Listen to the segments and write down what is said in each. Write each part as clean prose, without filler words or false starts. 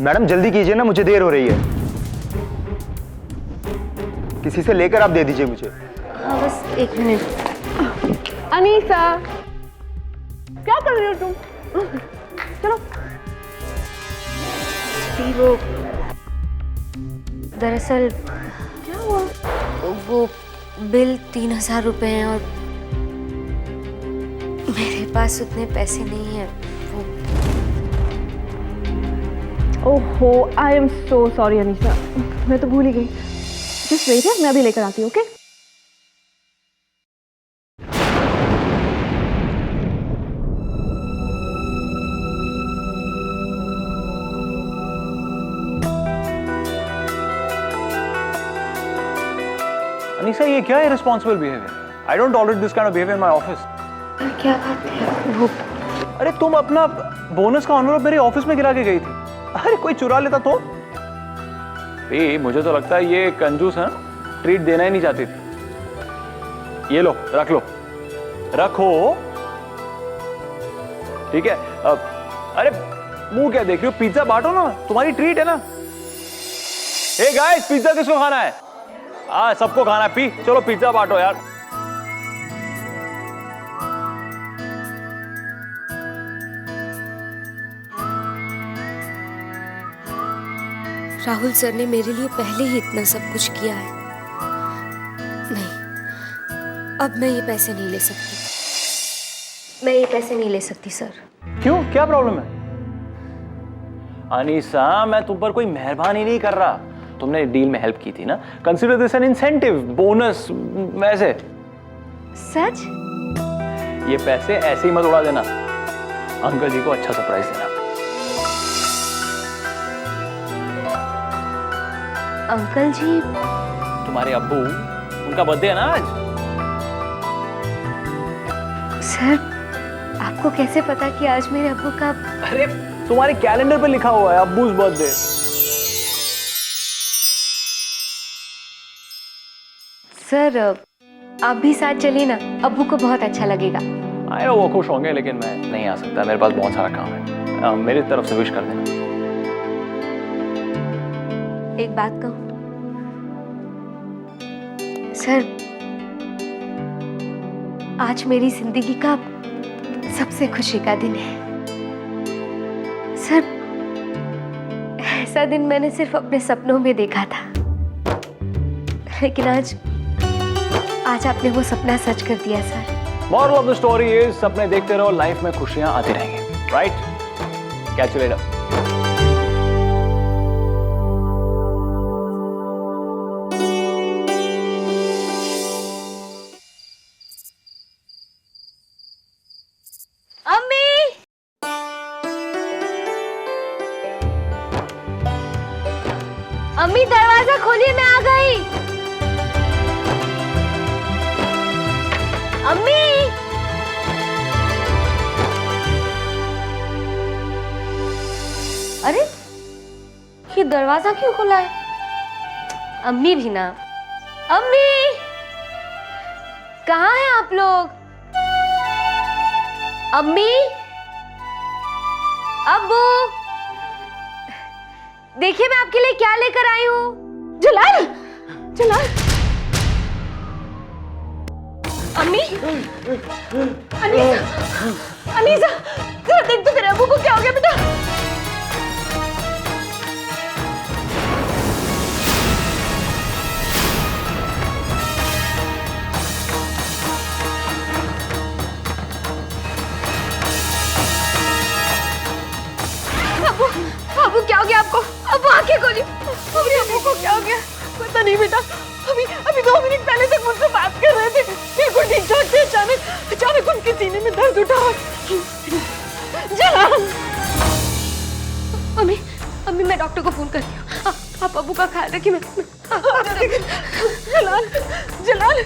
Madam जल्दी कीजिए ना, मुझे देर हो रही है। किसी से लेकर आप दे दीजिए मुझे। हाँ बस 1 मिनट। अनीसा, क्या कर रही हो तुम? चलो। वो दरअसल क्या हुआ? वो बिल 3000 रुपए हैं और मेरे पास उतने पैसे नहीं हैं। ओहो, I am so sorry Anisa, मैं तो भूल ही गई। जस्ट वेट है, मैं अभी लेकर आती हूँ। ओके? अनीसा, ये क्या है irresponsible behaviour? I don't tolerate this kind of behaviour in my office. क्या बात है? वो अरे तुम अपना बोनस का एनवेलप मेरे ऑफिस में गिरा के गई थी। अरे कोई चुरा लेता तो? मुझे तो लगता है ये कंजूस है, ट्रीट देना ही नहीं चाहती थी। ये लो, रख लो, रखो। ठीक है। अरे मुंह क्या देख रही हो? पिज्जा बांटो ना, तुम्हारी ट्रीट है ना। हे गाइस, पिज्जा किसको खाना है? सबको खाना है। चलो पिज्जा बांटो यार। राहुल सर ने मेरे लिए पहले ही इतना सब कुछ किया है। नहीं, अब मैं ये पैसे नहीं ले सकती। मैं ये पैसे नहीं ले सकती सर। क्यों, क्या प्रॉब्लम है? अनीसा, मैं तुम पर कोई मेहरबानी नहीं कर रहा। तुमने डील में हेल्प की थी ना, consider this N incentive, bonus. वैसे सच? ये पैसे ऐसे ही मत उड़ा देना, अंकल जी को अच्छा सरप्राइज देना। अंकल जी? तुम्हारे अब्बू, उनका बर्थडे है ना आज। सर, आपको कैसे पता कि आज मेरे अब्बू का? अरे तुम्हारे कैलेंडर पे लिखा हुआ है अब्बूज बर्थडे। सर, आप भी साथ चलिए ना, अब्बू को बहुत अच्छा लगेगा। आई नो वो खुश होंगे, लेकिन मैं नहीं आ सकता, मेरे पास बहुत सारा काम है। मेरी तरफ से विश कर देना। एक बात कहूं सर, आज मेरी जिंदगी का सबसे खुशी का दिन है। सर, ऐसा दिन मैंने सिर्फ अपने सपनों में देखा था, लेकिन आज आपने वो सपना सच कर दिया sir. Moral of the story is, सपने देखते रहो, लाइफ में खुशियां आती रहेंगी। राइट? Catch you later. अम्मी, दरवाजा खोलिए, मैं आ गई। अम्मी! अरे, ये दरवाजा क्यों खुला है? अम्मी भी ना। अम्मी! कहाँ हैं आप लोग? अम्मी? अब्बू? देखिए मैं आपके लिए क्या लेकर आई हूँ। जलाल! जलाल! अम्मी! अनीसा! अनीसा! जरा देख तो तेरे अब्बू को क्या हो गया बेटा? अब्बू क्या हो गया आपको? अब्बू आंखें खोली। अब्बू को क्या हो गया? पता नहीं बेटा, अभी 2 मिनट पहले तक मुझसे बात कर रहे थे, बिल्कुल ठीक ठाक थे। अचानक उनके सीने में दर्द उठा। जलाल! अम्मी मैं डॉक्टर को फोन करती हूँ, आप अब्बू का ख्याल रखिए। जलाल! जलाल!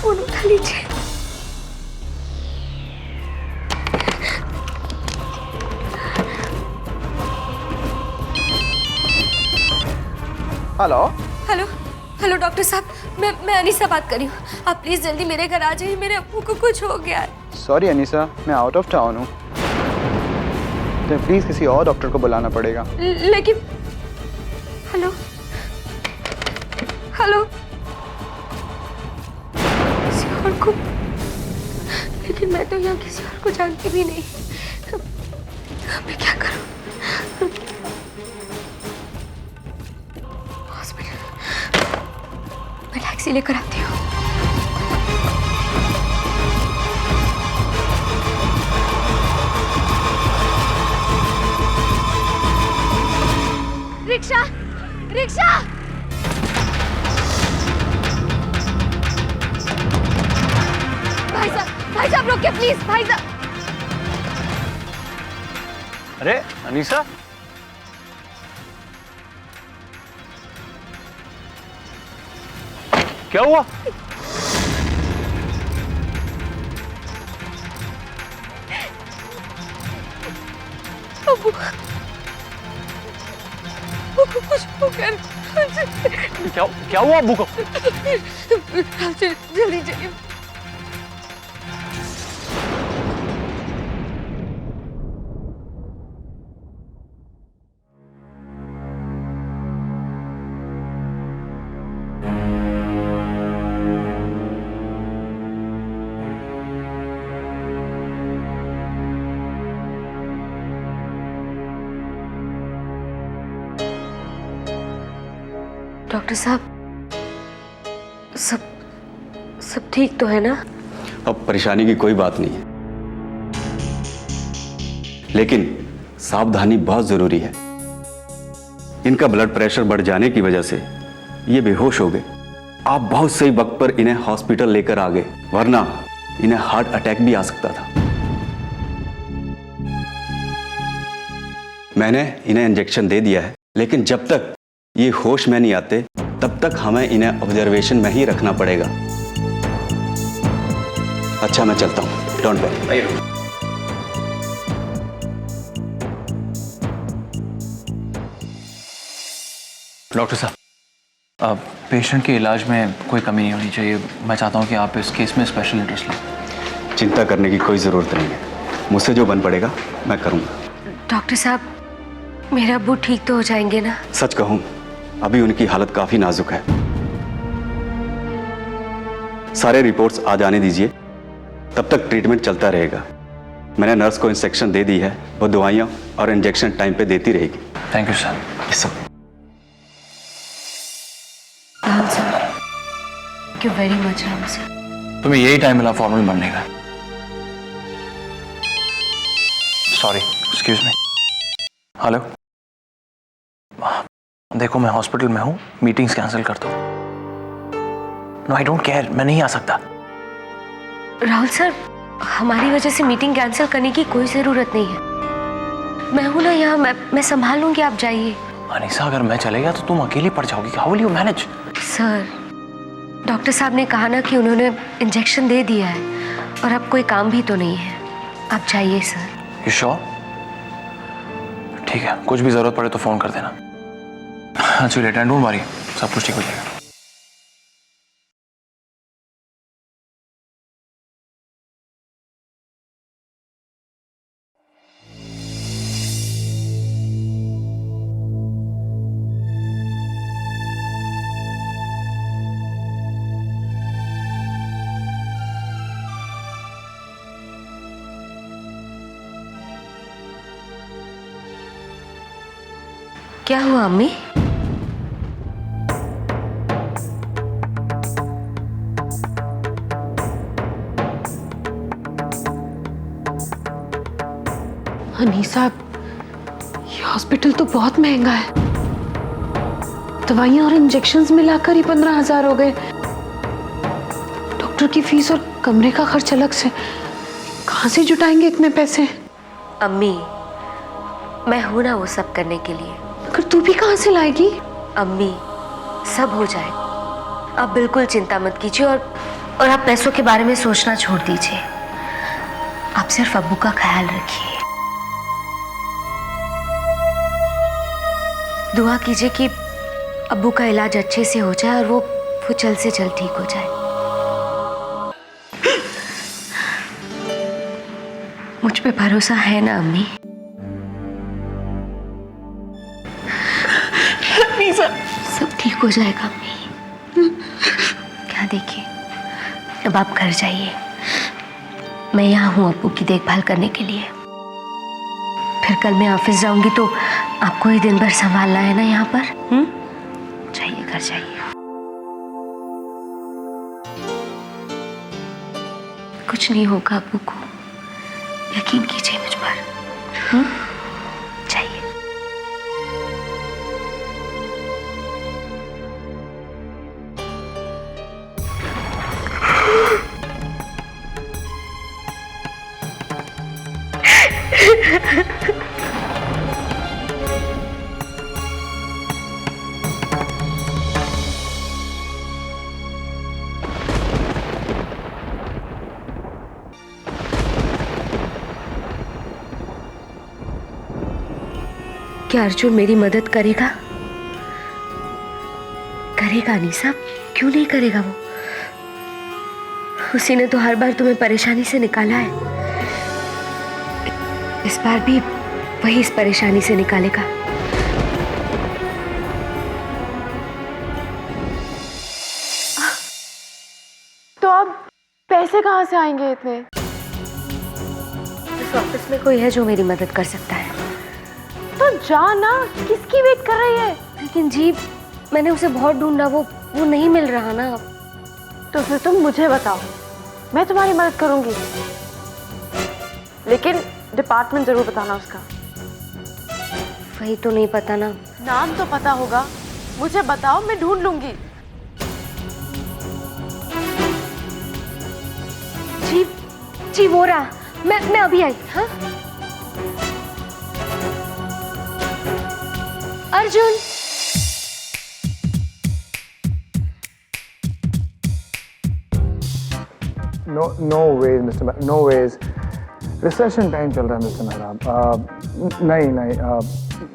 फोन उठा लीजिए। हेलो हेलो हेलो डॉक्टर साहब, मैं अनीसा बात कर रही हूँ। आप प्लीज जल्दी मेरे घर आ जाइए, मेरे अब्बू को कुछ हो गया है। सॉरी अनीसा, मैं आउट ऑफ टाउन हूँ, तो प्लीज किसी और डॉक्टर को बुलाना पड़ेगा। लेकिन हेलो हेलो, किसी और को? लेकिन मैं तो यहाँ किसी और को जानती भी नहीं। मैं क्या करूँ? हॉस्पिटल मैं टैक्सी लेकर आती हूँ। रिक्शा रिक्शा, भाई साहब रोकिए प्लीज, भाई साहब। अरे अनीसा, क्या हुआ? अब्बू कुछ हो गया। क्या हुआ अब्बू को? जल्दी जाइए। डॉक्टर साहब, सब ठीक तो है ना? अब परेशानी की कोई बात नहीं है, लेकिन सावधानी बहुत जरूरी है। इनका ब्लड प्रेशर बढ़ जाने की वजह से ये बेहोश हो गए। आप बहुत सही वक्त पर इन्हें हॉस्पिटल लेकर आ गए, वरना इन्हें हार्ट अटैक भी आ सकता था। मैंने इन्हें इंजेक्शन दे दिया है, लेकिन जब तक ये होश में नहीं आते तब तक हमें इन्हें ऑब्जर्वेशन में ही रखना पड़ेगा। अच्छा, मैं चलता हूँ, डोंट वरी। डॉक्टर साहब, पेशेंट के इलाज में कोई कमी नहीं होनी चाहिए। मैं चाहता हूँ कि आप इस केस में स्पेशल इंटरेस्ट लें। चिंता करने की कोई ज़रूरत नहीं है, मुझसे जो बन पड़ेगा मैं करूँगा। डॉक्टर साहब, मेरा अब्बू ठीक तो हो जाएंगे ना? सच कहूँ, अभी उनकी हालत काफ़ी नाजुक है। सारे रिपोर्ट्स आ जाने दीजिए, तब तक ट्रीटमेंट चलता रहेगा। मैंने नर्स को इंस्ट्रक्शन दे दी है, वो दवाइयाँ और इंजेक्शन टाइम पे देती रहेगी। Thank you sir. Rahul sir, thank you very much. Rahul sir, तुम्हें यही टाइम मिला फॉर्मल बनने का। Sorry, excuse me. हेलो, देखो मैं हॉस्पिटल में हूँ, मीटिंग्स कैंसिल कर दो। नो, आई डोंट केयर, मैं नहीं आ सकता। राहुल सर, हमारी वजह से मीटिंग कैंसिल करने की कोई जरूरत नहीं है। मैं हूं ना यहाँ, मैं संभाल लूंगी, आप जाइए। अनीसा, अगर मैं चले गया तो तुम अकेली पड़ जाओगी। How will you manage? Sir, doctor साहब ने कहा ना कि उन्होंने इंजेक्शन दे दिया है और अब कोई काम भी तो नहीं है। आप जाइए सर। You sure? ठीक है, कुछ भी जरूरत पड़े तो फोन कर देना। चलिए, डोंट वरी, सब कुछ ठीक हो जाएगा। क्या हुआ अम्मी? अनीसा, ये हॉस्पिटल तो बहुत महंगा है। दवाइयाँ और इंजेक्शन्स मिलाकर ही 15,000 हो गए। डॉक्टर की फीस और कमरे का खर्च अलग से। कहाँ से जुटाएंगे इतने पैसे? अम्मी, मैं हूं ना वो सब करने के लिए। मगर तू भी कहाँ से लाएगी? अम्मी, सब हो जाए, आप बिल्कुल चिंता मत कीजिए और आप पैसों के बारे में सोचना छोड़ दीजिए। आप सिर्फ अब्बू का ख्याल रखिए। दुआ कीजिए कि अब्बू का इलाज अच्छे से हो जाए और वो जल्द से जल्द ठीक हो जाए। मुझ पे भरोसा है ना अम्मी? सब ठीक हो जाएगा अम्मी। क्या देखिए, अब आप घर जाइए, मैं यहाँ हूँ अब्बू की देखभाल करने के लिए। फिर कल मैं ऑफिस जाऊंगी तो आपको ही दिन भर संभालना है ना यहाँ पर। जाइए, घर जाइए। कुछ नहीं होगा अब्बू को, यकीन कीजिए मुझ पर। जाइए। क्या अर्जुन मेरी मदद करेगा? करेगा निशा, क्यों नहीं करेगा वो? उसी ने तो हर बार तुम्हें परेशानी से निकाला है, इस बार भी वही इस परेशानी से निकालेगा। तो अब पैसे कहाँ से आएंगे इतने? इस ऑफिस में कोई है जो मेरी मदद कर सकता है। तो जाना, किसकी वेट कर रही है? लेकिन जी, मैंने उसे बहुत ढूंढा, वो नहीं मिल रहा ना। तो फिर तुम मुझे बताओ, मैं तुम्हारी मदद करूंगी, लेकिन डिपार्टमेंट जरूर बताना उसका। वही तो नहीं पता ना। नाम तो पता होगा, मुझे बताओ, मैं ढूंढ लूंगी। जी वो रहा, मैं अभी आई। हाँ Arjun. No wage mister, no wage. Recession time चल रहा है मिस्टर मेहरा। नहीं,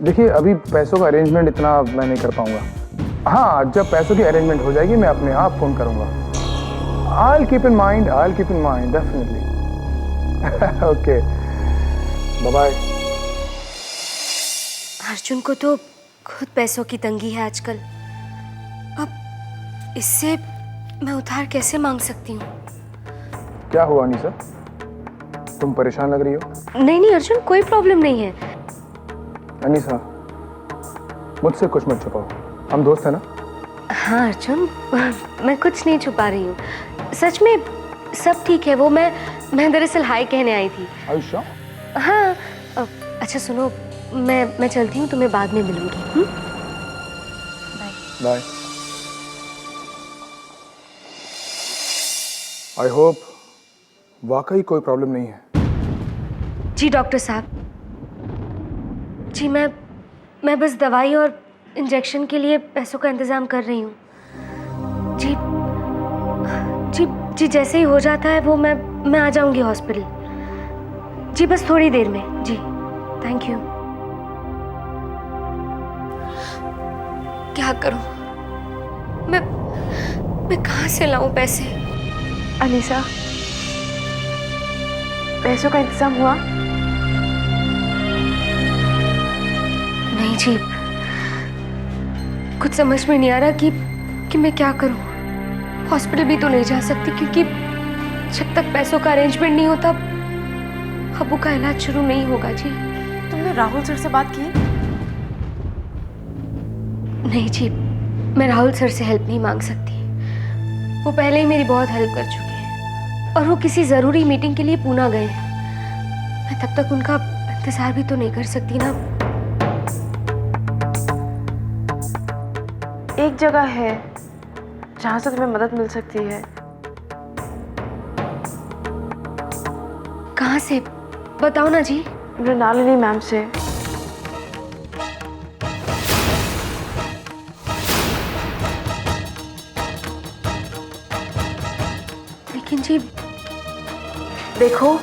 देखिए अभी पैसों का अरेंजमेंट इतना मैं नहीं कर पाऊंगा। हाँ, जब पैसों की अरेंजमेंट हो जाएगी मैं अपने आप फ़ोन करूंगा। I'll keep in mind, definitely. Okay, bye-bye. Arjun को तो खुद पैसों की तंगी है आजकल। अब इससे मैं उधार कैसे मांग सकती हूँ? क्या हुआ अनीसा? तुम परेशान लग रही हो? नहीं अर्जुन, कोई प्रॉब्लम नहीं है। अनीसा, मुझसे कुछ मत छुपाओ, हम दोस्त हैं ना? हाँ अर्जुन, मैं कुछ नहीं छुपा रही हूँ, सच में सब ठीक है। वो मैं दरअसल हाय कहने आई थी। आयुष्या? हाँ, अच्छा सुनो, मैं चलती हूँ, तुम्हें बाद में मिलूंगी। बाय। आई होप वाकई कोई प्रॉब्लम नहीं है। जी डॉक्टर साहब, जी मैं बस दवाई और इंजेक्शन के लिए पैसों का इंतजाम कर रही हूँ। जी जैसे ही हो जाता है वो मैं आ जाऊंगी हॉस्पिटल। जी बस थोड़ी देर में। जी थैंक यू। क्या करूं मैं कहाँ से लाऊं पैसे? अनीसा, पैसों का इंतजाम हुआ? नहीं जी, कुछ समझ में नहीं आ रहा कि मैं क्या करूं। हॉस्पिटल भी तो नहीं जा सकती क्योंकि जब तक पैसों का अरेंजमेंट नहीं होता अब्बू का इलाज शुरू नहीं होगा। जी तुमने राहुल सर से बात की? नहीं जी, मैं राहुल सर से हेल्प नहीं मांग सकती। वो पहले ही मेरी बहुत हेल्प कर चुके हैं और वो किसी ज़रूरी मीटिंग के लिए पूना गए हैं। मैं तब तक उनका इंतज़ार भी तो नहीं कर सकती ना। एक जगह है जहाँ से तुम्हें मदद मिल सकती है। कहाँ से? बताओ ना जी। मृणालिनी मैम से। लेकिन जी देखो,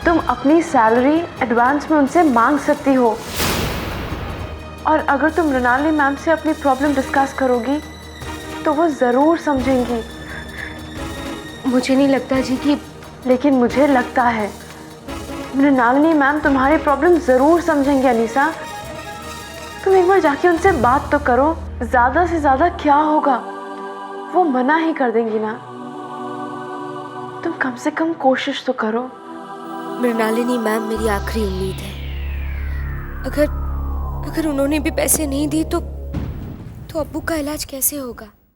तुम अपनी सैलरी एडवांस में उनसे मांग सकती हो और अगर तुम मृणालिनी मैम से अपनी प्रॉब्लम डिस्कस करोगी तो वो ज़रूर समझेंगी। मुझे नहीं लगता जी कि, लेकिन मुझे लगता है मृणालिनी मैम तुम्हारी प्रॉब्लम जरूर समझेंगे अनीसा। तुम एक बार जाके उनसे बात तो करो, ज्यादा से ज्यादा क्या होगा, वो मना ही कर देंगी ना। तुम कम से कम कोशिश तो करो। मृणालिनी मैम मेरी आखिरी उम्मीद है। अगर उन्होंने भी पैसे नहीं दिए तो अब्बू का इलाज कैसे होगा?